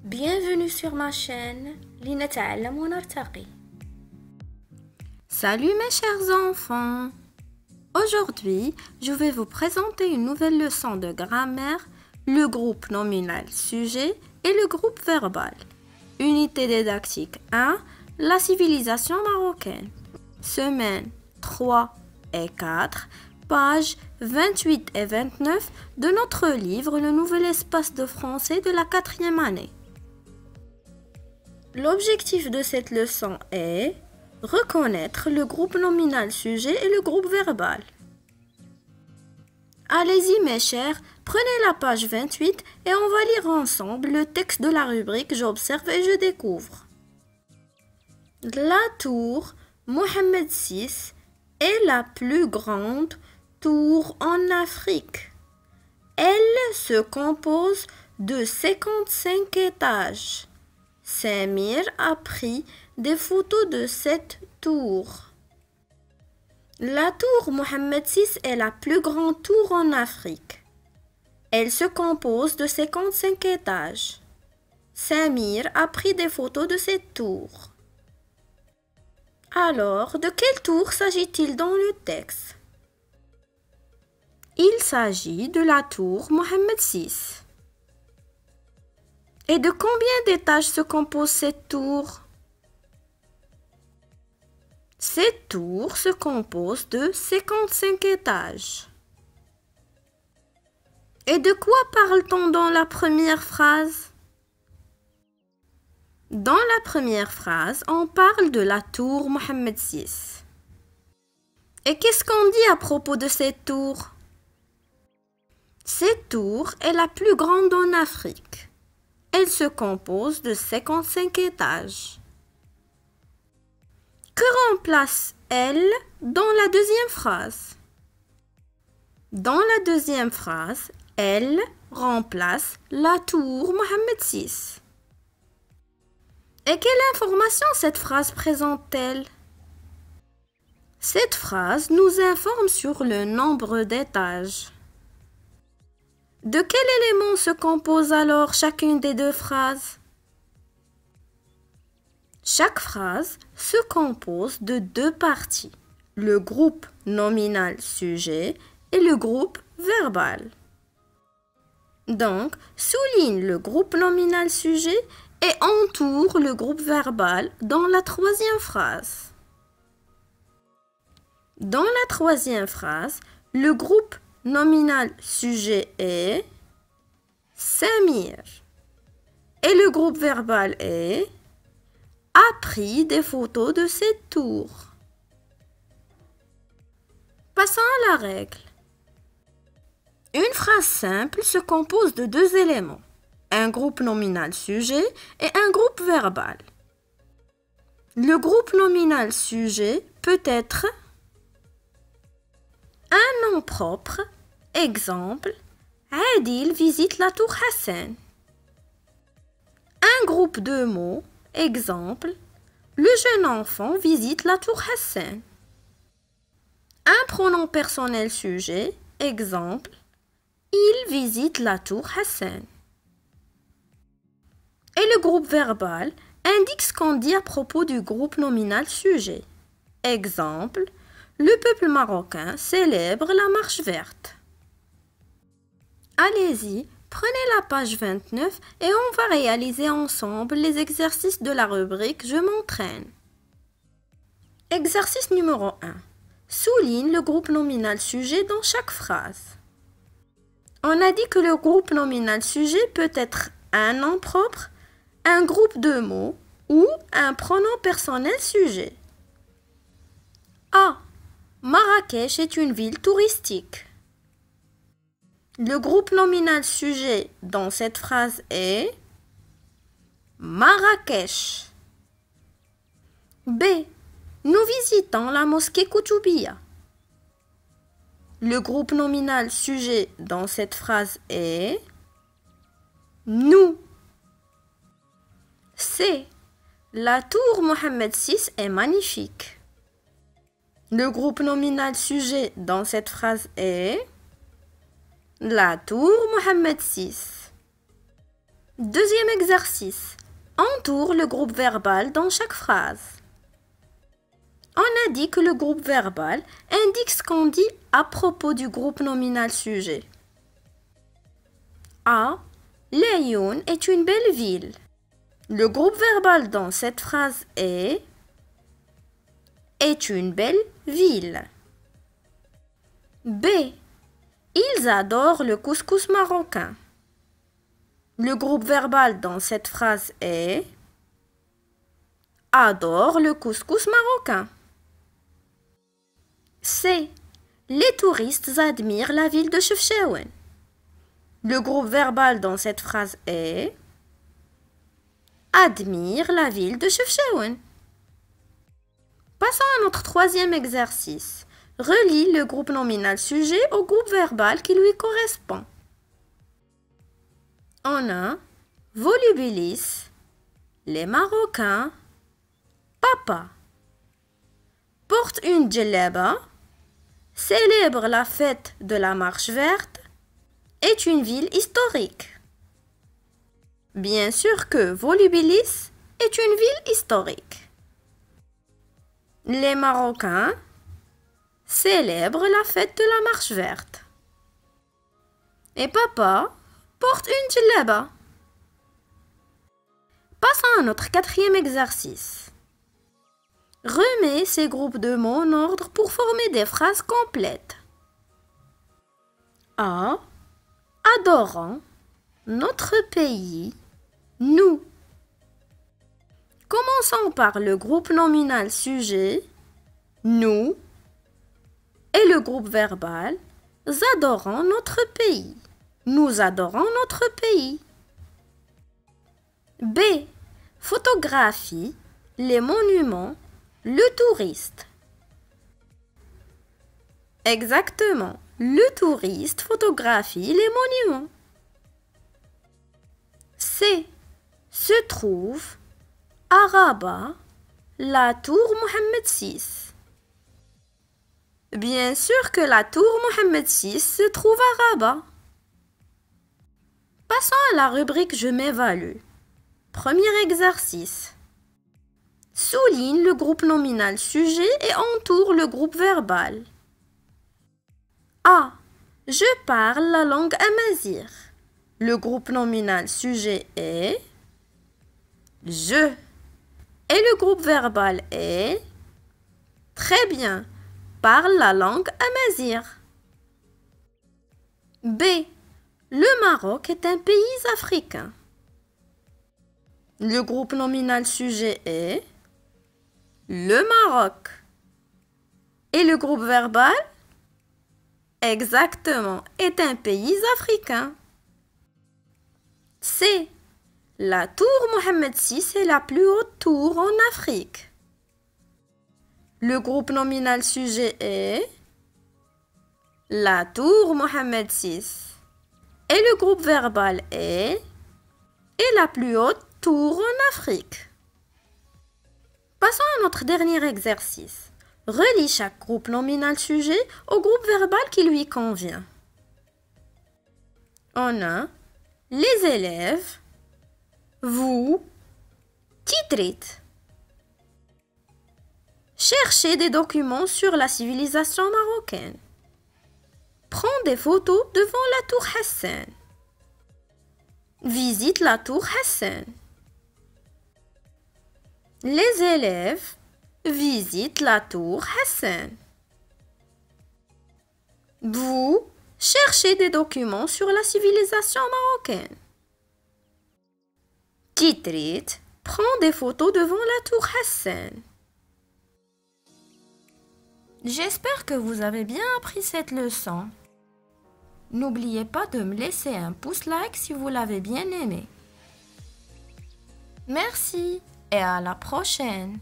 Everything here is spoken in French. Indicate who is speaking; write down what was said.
Speaker 1: Bienvenue sur ma chaîne لنتعلم ونرتقي.
Speaker 2: Salut mes chers enfants! Aujourd'hui, je vais vous présenter une nouvelle leçon de grammaire, le groupe nominal sujet et le groupe verbal. Unité didactique 1, la civilisation marocaine. Semaine 3 et 4, pages 28 et 29 de notre livre Le nouvel espace de français de la 4e année. L'objectif de cette leçon est reconnaître le groupe nominal sujet et le groupe verbal. Allez-y mes chers, prenez la page 28 et on va lire ensemble le texte de la rubrique J'observe et je découvre. La tour Mohammed VI est la plus grande tour en Afrique. Elle se compose de 55 étages. Samir a pris des photos de cette tour. La tour Mohammed VI est la plus grande tour en Afrique. Elle se compose de 55 étages. Samir a pris des photos de cette tour. Alors, de quelle tour s'agit-il dans le texte? Il s'agit de la tour Mohammed VI. Et de combien d'étages se compose cette tour? Cette tour se compose de 55 étages. Et de quoi parle-t-on dans la première phrase? Dans la première phrase, on parle de la tour Mohammed VI. Et qu'est-ce qu'on dit à propos de cette tour? Cette tour est la plus grande en Afrique. Elle se compose de 55 étages. Que remplace elle dans la deuxième phrase? Dans la deuxième phrase, elle remplace la tour Mohammed VI. Et quelle information cette phrase présente-t-elle? Cette phrase nous informe sur le nombre d'étages. De quel élément se compose alors chacune des deux phrases? Chaque phrase se compose de deux parties, le groupe nominal sujet et le groupe verbal. Donc, souligne le groupe nominal sujet et entoure le groupe verbal dans la troisième phrase. Dans la troisième phrase, le groupe nominal sujet est Samir et le groupe verbal est a pris des photos de cette tour. Passons à la règle. Une phrase simple se compose de deux éléments, un groupe nominal sujet et un groupe verbal. Le groupe nominal sujet peut être un nom propre, exemple, Adil visite la tour Hassan. Un groupe de mots, exemple, le jeune enfant visite la tour Hassan. Un pronom personnel sujet, exemple, il visite la tour Hassan. Et le groupe verbal indique ce qu'on dit à propos du groupe nominal sujet. Exemple, le peuple marocain célèbre la marche verte. Allez-y, prenez la page 29 et on va réaliser ensemble les exercices de la rubrique Je m'entraîne. Exercice numéro 1. Souligne le groupe nominal sujet dans chaque phrase. On a dit que le groupe nominal sujet peut être un nom propre, un groupe de mots ou un pronom personnel sujet. A. Marrakech est une ville touristique. Le groupe nominal sujet dans cette phrase est Marrakech. B. Nous visitons la mosquée Koutoubia. Le groupe nominal sujet dans cette phrase est nous. C. La tour Mohammed VI est magnifique. Le groupe nominal sujet dans cette phrase est la tour Mohammed VI. Deuxième exercice. Entoure le groupe verbal dans chaque phrase. On a dit que le groupe verbal indique ce qu'on dit à propos du groupe nominal sujet. A. Laayoune est une belle ville. Le groupe verbal dans cette phrase est une belle ville. B. Ils adorent le couscous marocain. Le groupe verbal dans cette phrase est adore le couscous marocain. C. Les touristes admirent la ville de Chefchaouen. Le groupe verbal dans cette phrase est admire la ville de Chefchaouen. Passons à notre troisième exercice. Relie le groupe nominal sujet au groupe verbal qui lui correspond. On a volubilis, les Marocains, papa. Porte une djellaba, célèbre la fête de la Marche verte, est une ville historique. Bien sûr que Volubilis est une ville historique. Les Marocains célèbrent la fête de la Marche verte. Et papa porte une djellaba. Passons à notre quatrième exercice. Remets ces groupes de mots en ordre pour former des phrases complètes. A. Adorant notre pays, nous. Commençons par le groupe nominal sujet, nous, et le groupe verbal, adorons notre pays. Nous adorons notre pays. B. Photographie, les monuments, le touriste. Exactement. Le touriste photographie les monuments. C. Se trouve à Rabat la tour Mohammed VI. Bien sûr que la tour Mohammed VI se trouve à Rabat. Passons à la rubrique Je m'évalue. Premier exercice. Souligne le groupe nominal sujet et entoure le groupe verbal. A. Je parle la langue amazigh. Le groupe nominal sujet est je. Et le groupe verbal est très bien. Parle la langue amazigh. B. Le Maroc est un pays africain. Le groupe nominal sujet est le Maroc. Et le groupe verbal exactement, est un pays africain. C. La tour Mohammed VI est la plus haute tour en Afrique. Le groupe nominal sujet est la tour Mohammed VI. Et le groupe verbal est la plus haute tour en Afrique. Passons à notre dernier exercice. Relie chaque groupe nominal sujet au groupe verbal qui lui convient. On a les élèves, vous, Titrit. Cherchez des documents sur la civilisation marocaine. Prends des photos devant la tour Hassan. Visite la tour Hassan. Les élèves visitent la tour Hassan. Vous cherchez des documents sur la civilisation marocaine. Titrit prend des photos devant la tour Hassan. J'espère que vous avez bien appris cette leçon. N'oubliez pas de me laisser un pouce like si vous l'avez bien aimé. Merci et à la prochaine.